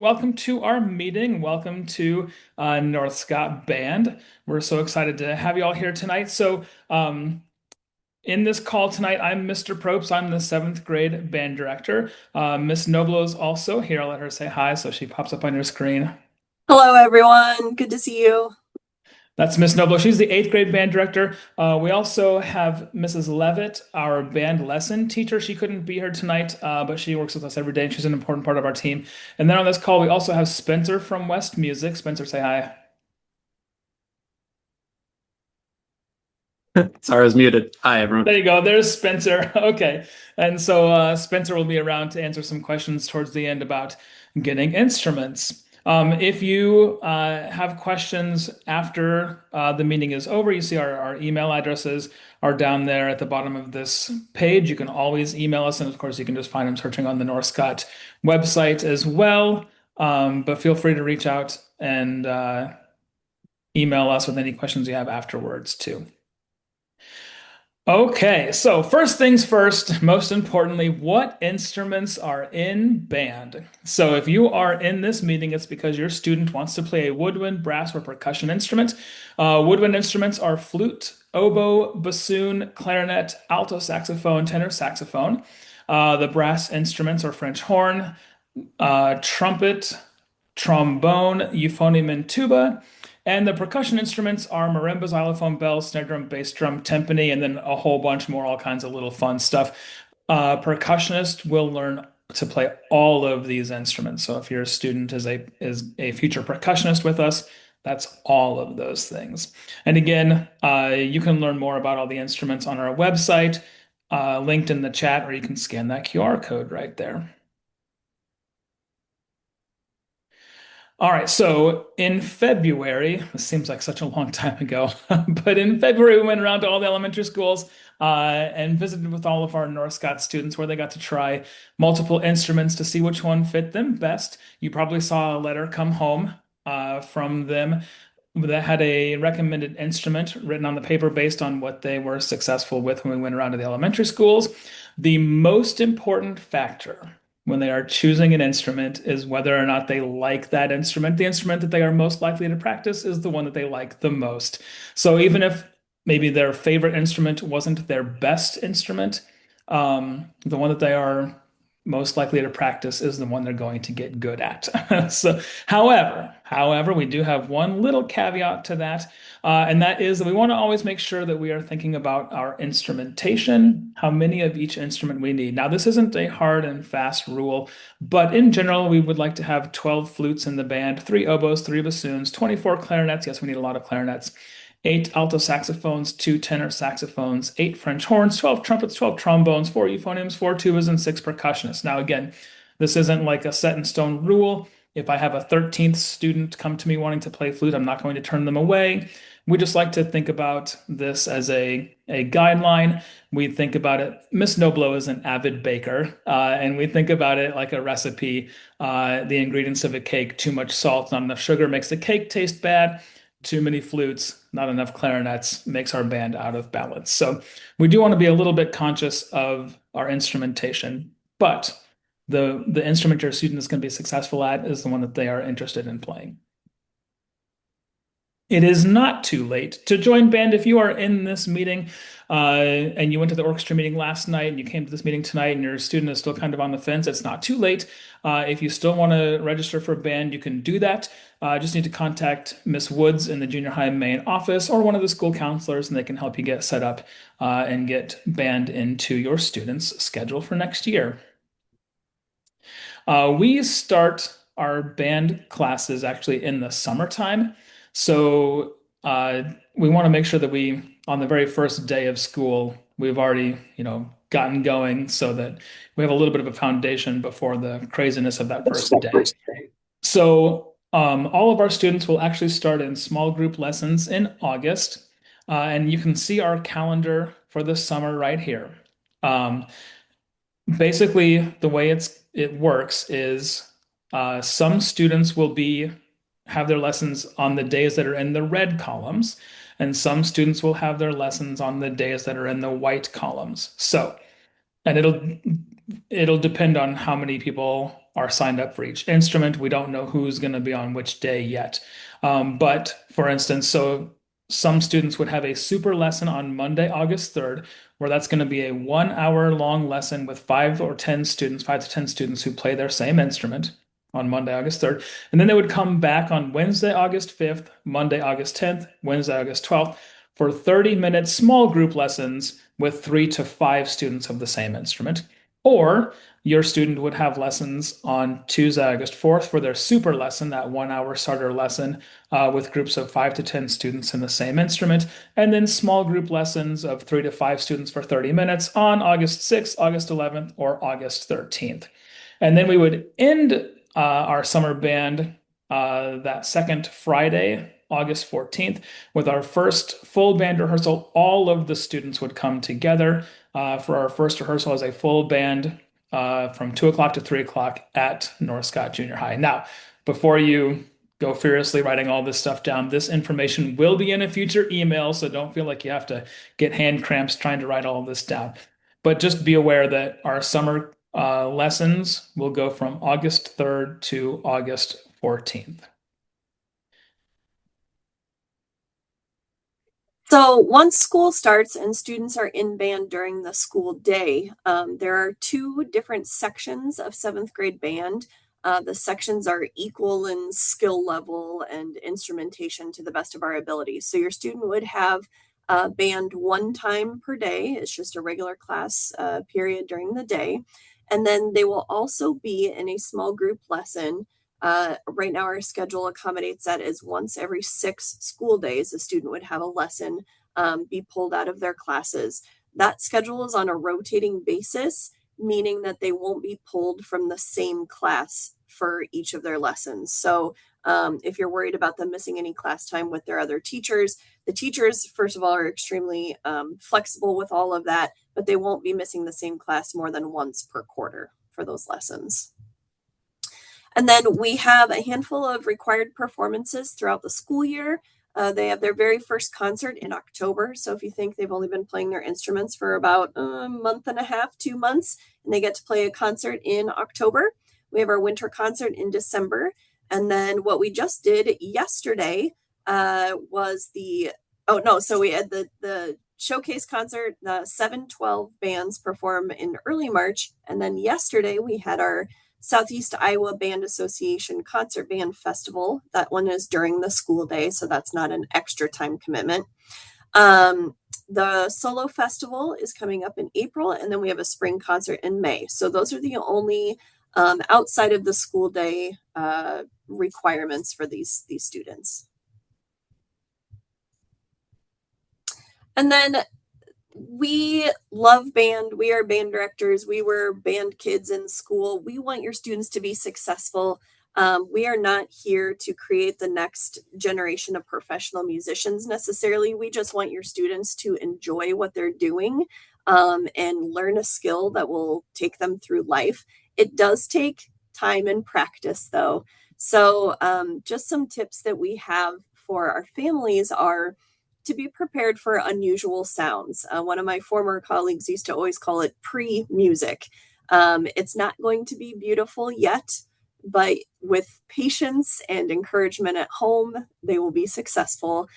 Welcome to our meeting. Welcome to North Scott Band. We're so excited to have you all here tonight. In this call tonight, I'm Mr. Probst. I'm the seventh grade band director. Miss Noblo is also here. I'll let her say hi so she pops up on your screen. Hello, everyone. Good to see you. That's Miss Noblo. She's the eighth grade band director. We also have Mrs. Levitt, our band lesson teacher. She couldn't be here tonight, but she works with us every day, and she's an important part of our team. And then on this call, we also have Spencer from West Music. Spencer, say hi. Sorry, I was muted. Hi, everyone. There you go. There's Spencer. Okay. And so Spencer will be around to answer some questions towards the end about getting instruments. If you have questions after the meeting is over, you see our email addresses are down there at the bottom of this page. You can always email us. And of course, you can just find them searching on the North Scott website as well. But feel free to reach out and email us with any questions you have afterwards, too. Okay, so first things first, most importantly, what instruments are in band? So if you are in this meeting, it's because your student wants to play a woodwind, brass, or percussion instrument. Woodwind instruments are flute, oboe, bassoon, clarinet, alto saxophone, tenor saxophone. The brass instruments are French horn, trumpet, trombone, euphonium, and tuba. And the percussion instruments are marimba, xylophone, bells, snare drum, bass drum, timpani, and then a whole bunch more, all kinds of little fun stuff. Percussionist will learn to play all of these instruments. So if your student is a future percussionist with us, that's all of those things. And again, you can learn more about all the instruments on our website, linked in the chat, or you can scan that QR code right there. All right, so in February, this seems like such a long time ago, but in February, we went around to all the elementary schools and visited with all of our North Scott students where they got to try multiple instruments to see which one fit them best. You probably saw a letter come home from them that had a recommended instrument written on the paper based on what they were successful with when we went around to the elementary schools. The most important factor when they are choosing an instrument is whether or not they like that instrument. The instrument that they are most likely to practice is the one that they like the most. So even if maybe their favorite instrument wasn't their best instrument, the one that they are most likely to practice is the one they're going to get good at. So, however, we do have one little caveat to that, and that is that we want to always make sure that we are thinking about our instrumentation, how many of each instrument we need. Now, this isn't a hard and fast rule, but in general, we would like to have 12 flutes in the band, three oboes, three bassoons, 24 clarinets. Yes, we need a lot of clarinets. Eight alto saxophones, two tenor saxophones, eight French horns, 12 trumpets, 12 trombones, four euphoniums, four tubas, and six percussionists. Now, again, this isn't like a set in stone rule. If I have a 13th student come to me wanting to play flute, I'm not going to turn them away. We just like to think about this as a guideline. We think about it. Miss Noblo is an avid baker, and we think about it like a recipe. The ingredients of a cake, too much salt, not enough sugar makes the cake taste bad. Too many flutes, not enough clarinets makes our band out of balance. So we do want to be a little bit conscious of our instrumentation, but the instrument your student is going to be successful at is the one that they are interested in playing. It is not too late to join band if you are in this meeting and you went to the orchestra meeting last night and you came to this meeting tonight and your student is still kind of on the fence. It's not too late. If you still want to register for band, you can do that. Just need to contact Miss Woods in the junior high main office or one of the school counselors, and they can help you get set up and get band into your student's schedule for next year. We start our band classes actually in the summertime. So we want to make sure that on the very first day of school, we've already, gotten going so that we have a little bit of a foundation before the craziness of that first day. So all of our students will actually start in small group lessons in August. And you can see our calendar for the summer right here. Um, Basically, the way it works is some students will be have their lessons on the days that are in the red columns, and some students will have their lessons on the days that are in the white columns. So, and it'll it'll depend on how many people are signed up for each instrument. We don't know who's going to be on which day yet. But for instance, so some students would have a super lesson on Monday, August 3rd, where that's going to be a 1 hour long lesson with 5 to 10 students, 5 to 10 students who play their same instrument on Monday, August 3rd. And then they would come back on Wednesday, August 5th, Monday, August 10th, Wednesday, August 12th for 30-minute small group lessons with 3 to 5 students of the same instrument. Or your student would have lessons on Tuesday, August 4th for their super lesson, that 1 hour starter lesson with groups of 5 to 10 students in the same instrument, and then small group lessons of 3 to 5 students for 30 minutes on August 6th, August 11th, or August 13th. And then we would end our summer band that second Friday, August 14th, with our first full band rehearsal. All of the students would come together for our first rehearsal as a full band from 2 o'clock to 3 o'clock at North Scott Junior High. Now, before you go furiously writing all this stuff down, this information will be in a future email, so don't feel like you have to get hand cramps trying to write all of this down. But just be aware that our summer lessons will go from August 3rd to August 14th. So once school starts and students are in band during the school day, there are two different sections of seventh grade band. The sections are equal in skill level and instrumentation to the best of our ability. So your student would have band one time per day. It's just a regular class period during the day. And then they will also be in a small group lesson. Right now, our schedule accommodates that as once every 6 school days, a student would have a lesson be pulled out of their classes. That schedule is on a rotating basis, meaning that they won't be pulled from the same class for each of their lessons. So if you're worried about them missing any class time with their other teachers, the teachers, first of all, are extremely flexible with all of that, but they won't be missing the same class more than once per quarter for those lessons. And then we have a handful of required performances throughout the school year. They have their very first concert in October. So if you think they've only been playing their instruments for about a month and a half, 2 months, and they get to play a concert in October. We have our winter concert in December. And then what we just did yesterday was so we had the showcase concert. The 7-12 bands perform in early March. And then yesterday we had our Southeast Iowa Band Association Concert Band Festival. That one is during the school day, so that's not an extra time commitment. The Solo Festival is coming up in April, and then we have a spring concert in May. So those are the only outside of the school day requirements for these students. And then we love band. We are band directors. We were band kids in school. We want your students to be successful. We are not here to create the next generation of professional musicians necessarily. We just want your students to enjoy what they're doing and learn a skill that will take them through life. It does take time and practice, though. So just some tips that we have for our families are to be prepared for unusual sounds. One of my former colleagues used to always call it pre-music. It's not going to be beautiful yet, but with patience and encouragement at home, they will be successful.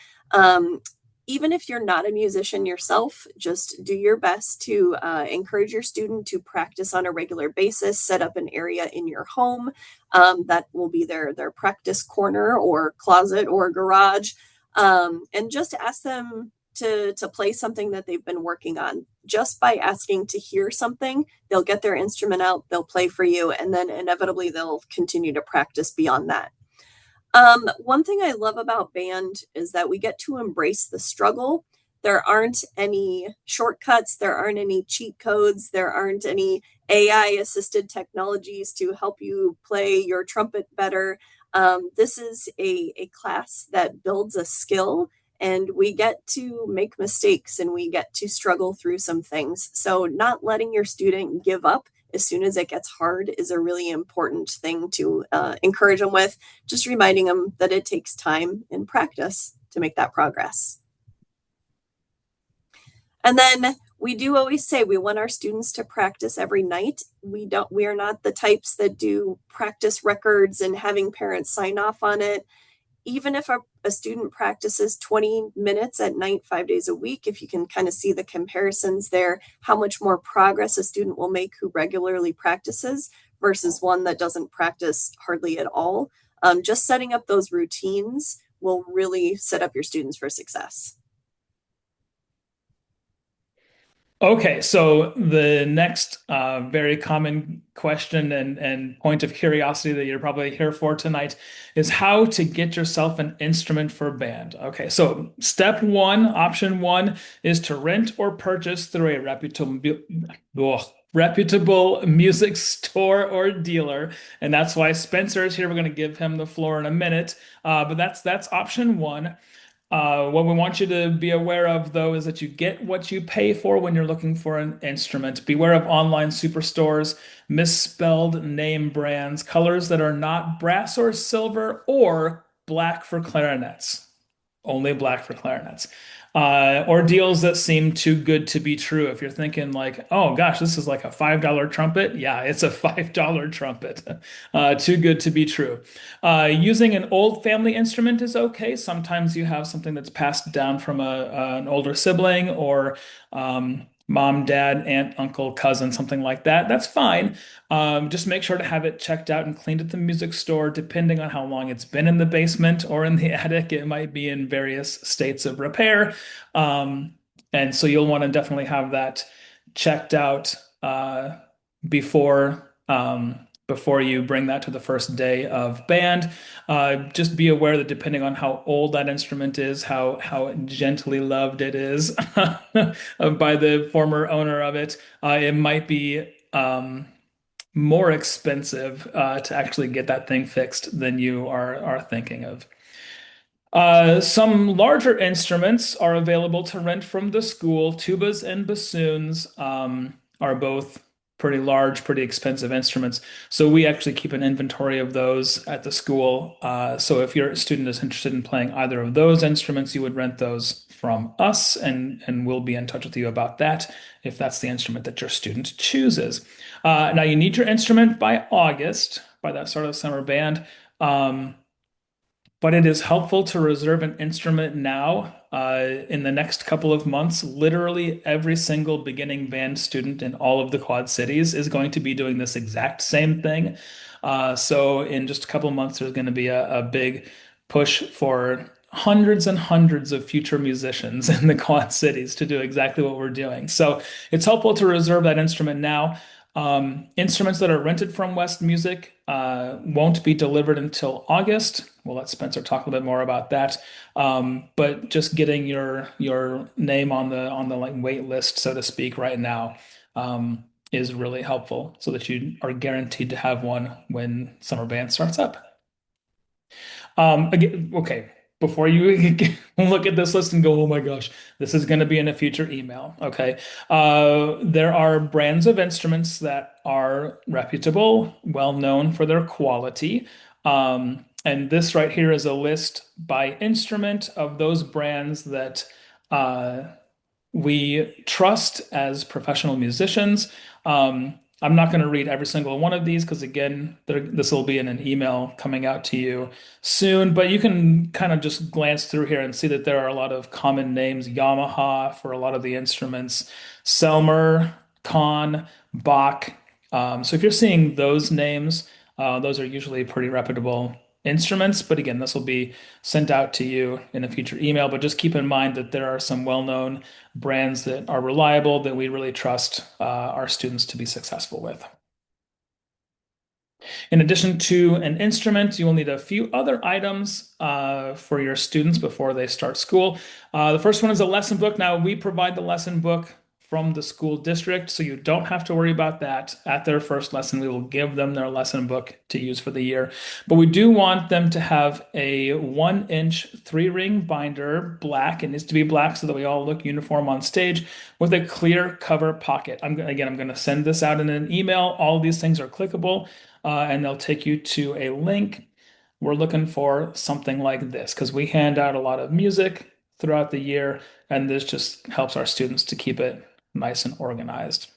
Even if you're not a musician yourself, just do your best to encourage your student to practice on a regular basis. Set up an area in your home that will be their practice corner or closet or garage. And just ask them to play something that they've been working on. Just by asking to hear something, they'll get their instrument out, they'll play for you, and then inevitably they'll continue to practice beyond that. One thing I love about band is that we get to embrace the struggle. There aren't any shortcuts, there aren't any cheat codes, there aren't any AI assisted technologies to help you play your trumpet better. This is a class that builds a skill, and we get to make mistakes and we get to struggle through some things. So not letting your student give up as soon as it gets hard is a really important thing to encourage them with. Just reminding them that it takes time and practice to make that progress. And then We do always say we want our students to practice every night. We are not the types that do practice records and having parents sign off on it. Even if a student practices 20 minutes at night 5 days a week, if you can kind of see the comparisons there, how much more progress a student will make who regularly practices versus one that doesn't practice hardly at all. Just setting up those routines will really set up your students for success. Okay, so the next very common question and point of curiosity that you're probably here for tonight is how to get yourself an instrument for band. Okay, so step one, option one, is to rent or purchase through a reputable music store or dealer, and that's why Spencer is here. We're going to give him the floor in a minute, but that's option one. What we want you to be aware of, though, is that you get what you pay for when you're looking for an instrument. Beware of online superstores, misspelled name brands, colors that are not brass or silver, or black for clarinets. Only black for clarinets. Or deals that seem too good to be true. If you're thinking like, oh gosh, this is like a $5 trumpet. Yeah, it's a $5 trumpet. Too good to be true. Using an old family instrument is okay. Sometimes you have something that's passed down from an older sibling or mom, dad, aunt, uncle, cousin, something like that. That's fine. Just make sure to have it checked out and cleaned at the music store, depending on how long it's been in the basement or in the attic. It might be in various states of repair. Um, and so you'll want to definitely have that checked out before before you bring that to the first day of band. Just be aware that depending on how old that instrument is, how gently loved it is by the former owner of it, it might be more expensive to actually get that thing fixed than you are thinking of. Some larger instruments are available to rent from the school. Tubas and bassoons are both pretty large, pretty expensive instruments. So we actually keep an inventory of those at the school. So if your student is interested in playing either of those instruments, you would rent those from us, and we'll be in touch with you about that if that's the instrument that your student chooses. Now you need your instrument by August, by that start of summer band. But it is helpful to reserve an instrument now. In the next couple of months, literally every single beginning band student in all of the Quad Cities is going to be doing this exact same thing. So in just a couple of months, there's going to be a big push for hundreds and hundreds of future musicians in the Quad Cities to do exactly what we're doing. So it's helpful to reserve that instrument now. Instruments that are rented from West Music won't be delivered until August. We'll let Spencer talk a little bit more about that. But just getting your name on the like wait list, so to speak, right now is really helpful so that you are guaranteed to have one when summer band starts up. Again, okay, before you look at this list and go, oh my gosh, this is going to be in a future email. Okay. There are brands of instruments that are reputable, well known for their quality. And this right here is a list by instrument of those brands that uh, we trust as professional musicians. I'm not going to read every single one of these because, again, this will be in an email coming out to you soon. But you can kind of just glance through here and see that there are a lot of common names: Yamaha for a lot of the instruments, Selmer, Kahn, Bach. So if you're seeing those names, those are usually pretty reputable instruments. But again, this will be sent out to you in a future email. But just keep in mind that there are some well-known brands that are reliable that we really trust our students to be successful with. In addition to an instrument, you will need a few other items for your students before they start school. The first one is a lesson book. Now, we provide the lesson book from the school district, so you don't have to worry about that. At their first lesson, we will give them their lesson book to use for the year. But we do want them to have a 1-inch 3-ring binder, black. It needs to be black so that we all look uniform on stage with a clear cover pocket. I'm going to send this out in an email. All of these things are clickable, and they'll take you to a link. We're looking for something like this because we hand out a lot of music throughout the year, and this just helps our students to keep it nice and organized.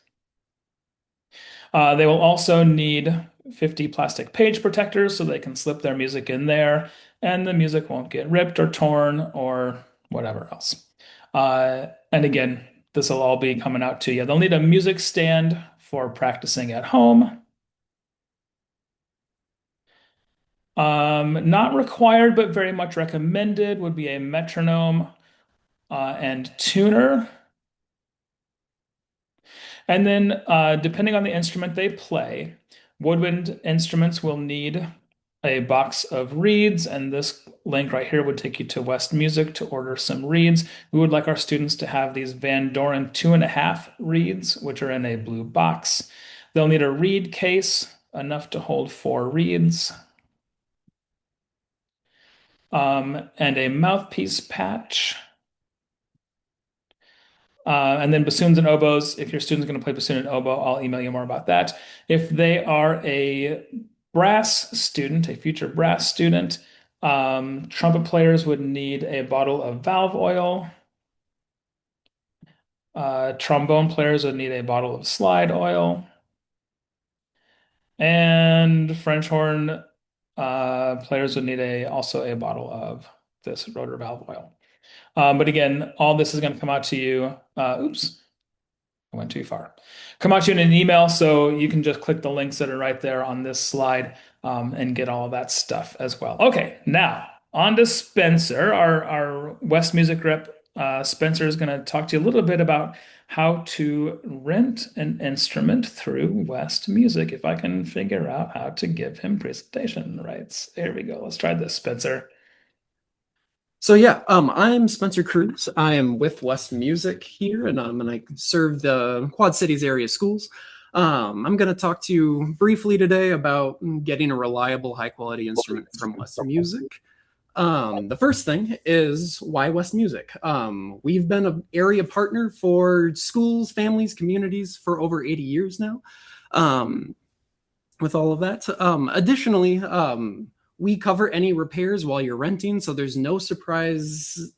They will also need 50 plastic page protectors so they can slip their music in there and the music won't get ripped or torn or whatever else. And again, this will all be coming out to you. They'll need a music stand for practicing at home. Not required, but very much recommended would be a metronome and tuner. And then, depending on the instrument they play, woodwind instruments will need a box of reeds, and this link right here would take you to West Music to order some reeds. We would like our students to have these Van Doren 2.5 reeds, which are in a blue box. They'll need a reed case, enough to hold 4 reeds, and a mouthpiece patch. And then bassoons and oboes, if your student's going to play bassoon and oboe, I'll email you more about that. If they are a brass student, a future brass student, trumpet players would need a bottle of valve oil. Trombone players would need a bottle of slide oil. And French horn players would need also a bottle of this rotor valve oil. But again, all this is going to come out to you. Oops. I went too far. Come out to you in an email, so you can just click the links that are right there on this slide and get all of that stuff as well. Okay, now on to Spencer, our West Music rep. Spencer is going to talk to you a little bit about how to rent an instrument through West Music. If I can figure out how to give him presentation rights. There we go. Let's try this, Spencer. So yeah, I'm Spencer Cruz. I am with West Music here, and I serve the Quad Cities area schools. I'm going to talk to you briefly today about getting a reliable, high-quality instrument from West Music. The first thing is why West Music? We've been an area partner for schools, families, communities for over 80 years now. With all of that, additionally, we cover any repairs while you're renting, so there's no surprise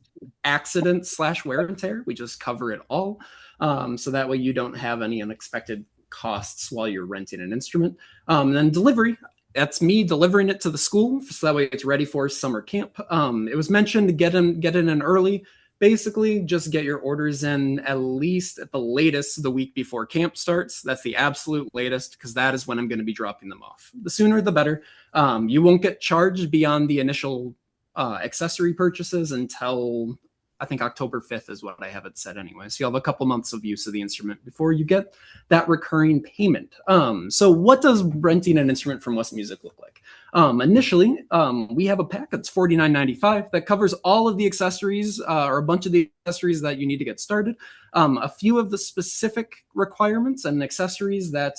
accident/wear and tear. We just cover it all, so that way you don't have any unexpected costs while you're renting an instrument. And then delivery. That's me delivering it to the school, so that way it's ready for summer camp. It was mentioned to get in early. Basically, just get your orders in at least at the latest the week before camp starts. That's the absolute latest, because that is when I'm going to be dropping them off. The sooner the better. You won't get charged beyond the initial accessory purchases until I think October 5th is what I have it set anyway. So you'll have a couple months of use of the instrument before you get that recurring payment. So what does renting an instrument from West Music look like? Initially, we have a pack that's $49.95 that covers all of the accessories or a bunch of the accessories that you need to get started. A few of the specific requirements and accessories that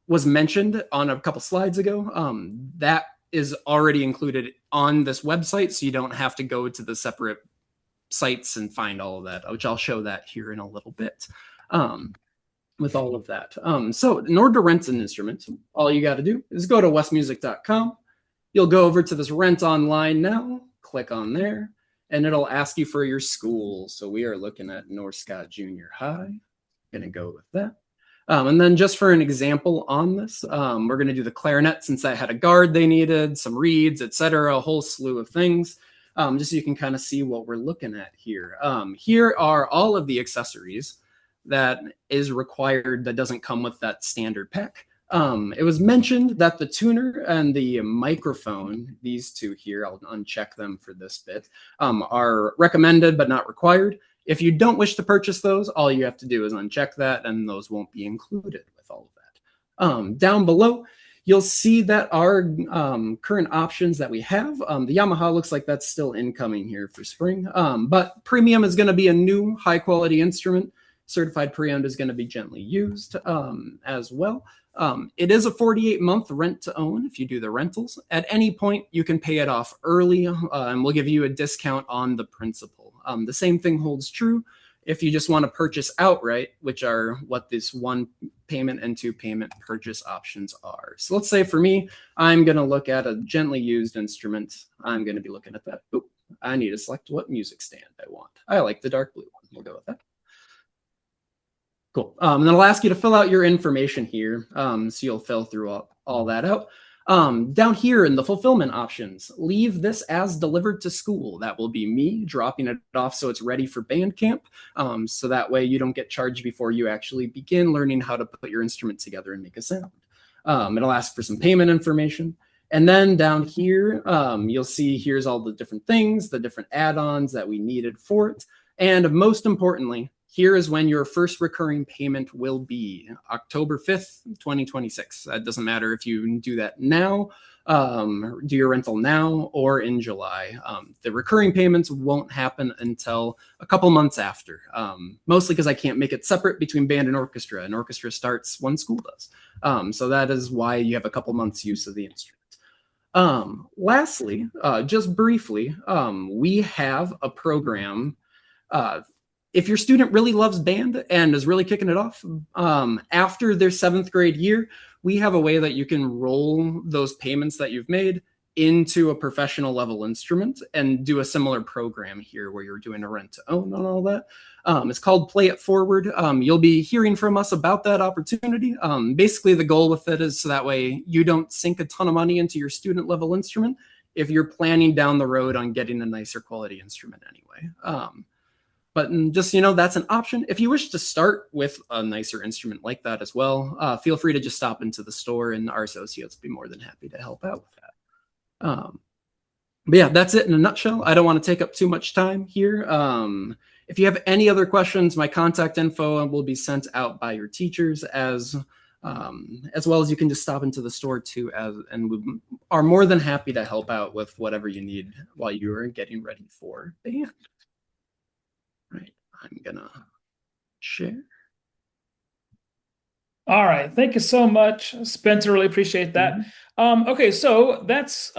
was mentioned on a couple slides ago, that is already included on this website, so you don't have to go to the separate sites and find all of that, which I'll show that here in a little bit. With all of that. So in order to rent an instrument, all you got to do is go to westmusic.com. You'll go over to this rent online now, click on there, and it'll ask you for your school. So we are looking at North Scott Junior High. Going to go with that. And then just for an example on this, we're going to do the clarinet since that had a guard they needed, some reeds, etc., a whole slew of things, just so you can kind of see what we're looking at here. Here are all of the accessories that is required that doesn't come with that standard pack. It was mentioned that the tuner and the microphone, these two here, I'll uncheck them for this bit, are recommended but not required. If you don't wish to purchase those, all you have to do is uncheck that, and those won't be included with all of that. Down below, you'll see that our current options that we have, the Yamaha looks like that's still incoming here for spring, but premium is going to be a new high-quality instrument. Certified pre-owned is going to be gently used as well. It is a 48-month rent to own if you do the rentals. At any point, you can pay it off early, and we'll give you a discount on the principal. The same thing holds true if you just want to purchase outright, which are what this 1 payment and 2 payment purchase options are. So let's say for me, I'm going to look at a gently used instrument. I'm going to be looking at that. Oop, I need to select what music stand I want. I like the dark blue one. We'll go with that. Cool. And then I'll ask you to fill out your information here. So you'll fill through all that out. Down here in the fulfillment options, leave this as delivered to school. That will be me dropping it off so it's ready for band camp. So that way you don't get charged before you actually begin learning how to put your instrument together and make a sound. It'll ask for some payment information. And then down here, you'll see here's all the different things, the different add-ons that we needed for it. And most importantly, here is when your first recurring payment will be October 5th, 2026. That doesn't matter if you do that now, do your rental now, or in July. The recurring payments won't happen until a couple months after, mostly because I can't make it separate between band and orchestra. And orchestra starts when school does. So that is why you have a couple months use of the instrument. Lastly, just briefly, we have a program. If your student really loves band and is really kicking it off, after their 7th grade year, we have a way that you can roll those payments that you've made into a professional level instrument and do a similar program here where you're doing a rent to own and all that. It's called Play It Forward. You'll be hearing from us about that opportunity. Basically, the goal with it is so that way you don't sink a ton of money into your student level instrument if you're planning down the road on getting a nicer quality instrument anyway. But just, that's an option. If you wish to start with a nicer instrument like that as well, feel free to just stop into the store and our associates will be more than happy to help out with that. But yeah, that's it in a nutshell. I don't want to take up too much time here. If you have any other questions, my contact info will be sent out by your teachers as well as you can just stop into the store too, and we are more than happy to help out with whatever you need while you are getting ready for band. Right, I'm gonna share. All right. Thank you so much, Spencer. Really appreciate that. Okay, so that's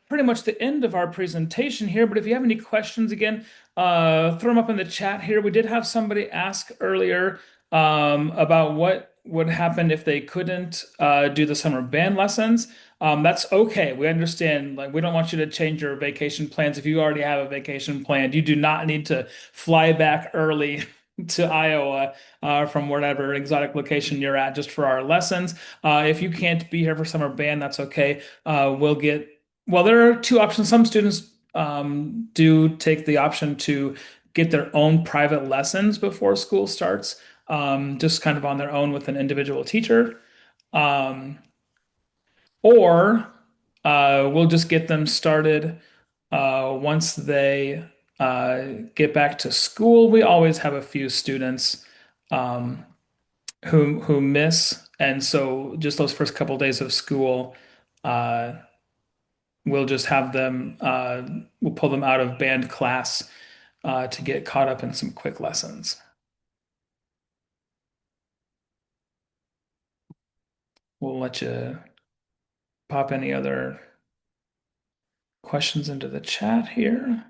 pretty much the end of our presentation here. But if you have any questions, again, throw them up in the chat here. We did have somebody ask earlier about what would happen if they couldn't do the summer band lessons. That's okay. We understand. Like, we don't want you to change your vacation plans. If you already have a vacation planned, you do not need to fly back early to Iowa from whatever exotic location you're at just for our lessons. If you can't be here for summer band, that's okay. Well, there are two options. Some students do take the option to get their own private lessons before school starts, just kind of on their own with an individual teacher. Um, or we'll just get them started once they get back to school. We always have a few students um, who miss, and so just those first couple days of school, uh, we'll just have them. We'll pull them out of band class to get caught up in some quick lessons. We'll let you pop any other questions into the chat here.